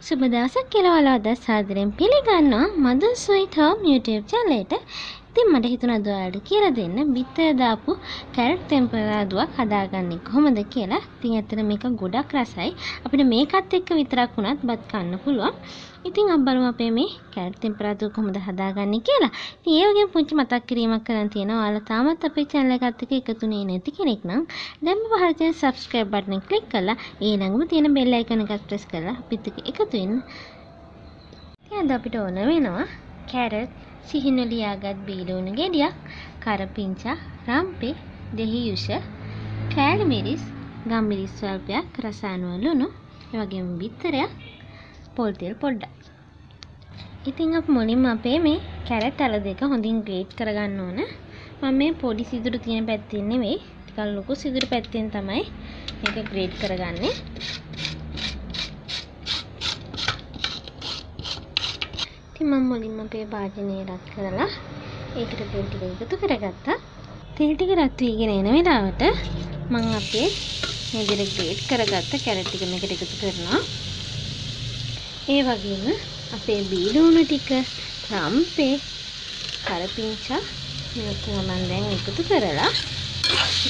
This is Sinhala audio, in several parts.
සුබ දවසක් කියලා ඔයාලා සාදරයෙන් පිළිගන්නවා mother's sweet home YouTube channel එකට. ඉතින් මට හිතුණා ඔයාලට කියලා දෙන්න බිත්තර දාපු කැරට් ටෙම්පරාදුවක් හදාගන්නේ කොහොමද කියලා. ඉතින් ඇත්තට මේක ගොඩක් රසයි. අපිට මේකත් එක්ක විතරක් වුණත් බත් කන්න පුළුවන්. ඉතින් අපි බලමු අපේ මේ කැරට් ටෙම්පරාදුව කොහොමද හදාගන්නේ කියලා. ඉතින් ඒ වගේම පුංචි මතක් කිරීමක් කරන් තියෙනවා. ඔයාලා තාමත් අපේ channel එකත් එක්ක එකතුනේ නැති කෙනෙක් නම් දැන්ම පහළ තියෙන subscribe button එක click කරලා ඊළඟම තියෙන bell icon එකත් press කරලා අපිත් එක්ක එකතු වෙන්න. ඉතින් අද අපිට ඕන වෙනවා කැරට් සිහින ලියාගත් බීලුණු ගෙඩියක්, කරපිංචා, රම්පේ, දෙහි යුෂ, කෑලි මිරිස්, ගම්මිරිස් ස්වල්පයක්, රසායන ලුණු, ඒ වගේම බිත්තරයක්, පොල් තෙල් පොඩ්ඩක්. ඉතින් අපි මුලින්ම අපේ මේ කැරට් අල දෙක හොඳින් ග්‍රේට් කරගන්න ඕන. මම මේ පොඩි සිදුරු තියෙන පැත්තෙන් නෙවෙයි, ටිකක් ලොකු සිදුරු පැත්තෙන් තමයි මේක ග්‍රේට් කරගන්නේ. මම මුලින්ම අපේ භාජනය රත් කරලා ඒකට තෙල් ටික එකතු කරගත්තා. තෙල් ටික රත් වීගෙන එන වෙලාවට මම අපේ මේ විදිහට ග්‍රේට් කරගත්ත කැරට් ටික මේකට එකතු කරනවා. ඒ වගේම අපේ බීලුණු ටික, රම්පේ, කරපිංචා මේක මම දැන් එකතු කරලා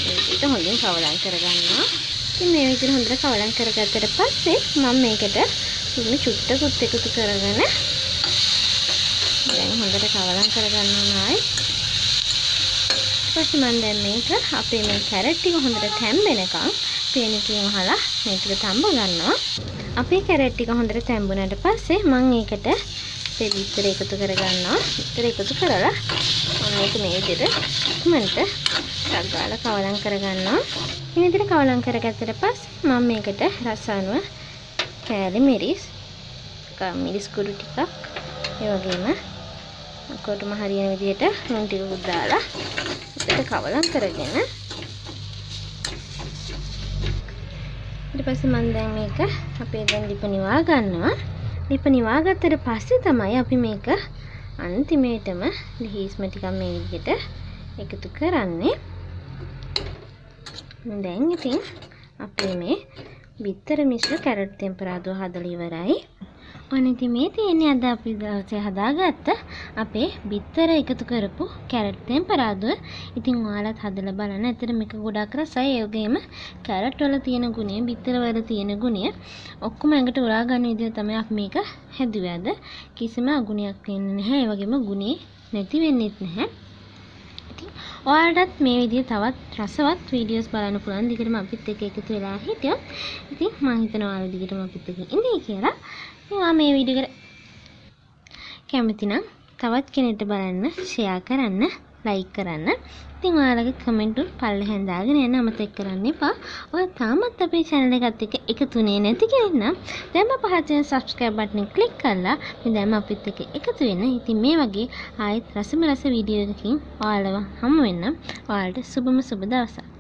මේකට හොඳින් කවලම් කරගන්නවා. ඉතින් මේ විදිහට හොඳට කවලම් කරගත්තට පස්සේ මම මේකට සුළු චුට්ටකුත් එකතු කරගෙන දැන් හොඳට කවලම් කරගන්න ඕනයි. ඊපස්සේ මම දැන් මේක අපේ මේ කැරට් ටික හොඳට තැම්බෙනකන් පේනකින් වහලා මේක තඹ ගන්නවා. අපේ කැරට් ටික හොඳට තැම්බුණාට පස්සේ මම ඒකට අපේ බිත්තර එකතු කරගන්නවා. බිත්තර එකතු කරලා මම මේක මේ විදිහට ඉක්මනට ඩග්ගාලා කවලම් කරගන්නවා. මේ විදිහට කවලම් කරගත්තට පස්සේ මම මේකට රසායන කෑලි මිරිස්, මිරිස් කුඩු ටිකක්, ඒ වගේම කොටම හරියන විදිහට ලුණු ටිකකුත් දාලා ඒකට කවලම් කරගෙන ඊට පස්සේ මම දැන් මේක අපේ දැන් ලිප නිවා ගන්නවා. ලිප නිවා ගත්තට පස්සේ තමයි අපි මේක අන්තිමේටම ලිහිස්ම ටිකක් මේ විදිහට එකතු කරන්නේ. දැන් ඉතින් අපේ මේ බිත්තර මිශ්‍ර කැරට් ටෙම්පරාදුව හදලා ඉවරයි. ඔන්න මේ තියෙන්නේ අද අපි දවසේ හදාගත්ත අපේ බිත්තර එකතු කරපු කැරට් ටෙම්පරාදුව. ඉතින් ඔයාලත් හදලා බලන්න. ඇත්තට මේක ගොඩක් රසයි. ඒ වගේම කැරට් වල තියෙන ගුණය, බිත්තර වල තියෙන ගුණය ඔක්කොම ඇඟට උරා ගන්න විදිහ තමයි අපි මේක හැදුවේ අද. කිසිම අගුණයක් තියෙන්නේ නැහැ. ඒ වගේම ගුණේ නැති වෙන්නේත් නැහැ. ඉතින් ඔයාලටත් මේ විදිහ තවත් රසවත් වීඩියෝස් බලන්න පුළුවන්. දිගටම අපිත් එක්ක එකතු වෙලා හිටියොත් ඉතින් මම හිතනවා ඔයාලා දිගටම අපිත් එක්ක ඉඳී කියලා. ඉතින් මේ වීඩියෝ එක කැමති නම් තවත් කෙනෙක්ට බලන්න, ෂෙයා කරන්න, ලයික් කරන්න. ඉතින් ඔයාලගේ කමෙන්ට් වල පල්ලෙහෙන් දාගෙන යන්න අමතක කරන්න එපා. ඔයා තාමත් අපේ channel එකත් එක්ක එකතුනේ නැති කෙනෙක් නම් දැන්ම පහළ තියෙන subscribe button එක click කරලා මේ දැන්ම අපිත් එක්ක එකතු වෙන්න. ඉතින් මේ වගේ ආයෙත් රසම රස වීඩියෝ එකකින් ඔයාලව හමු වෙන්න. ඔයාලට සුබම සුබ දවසක්.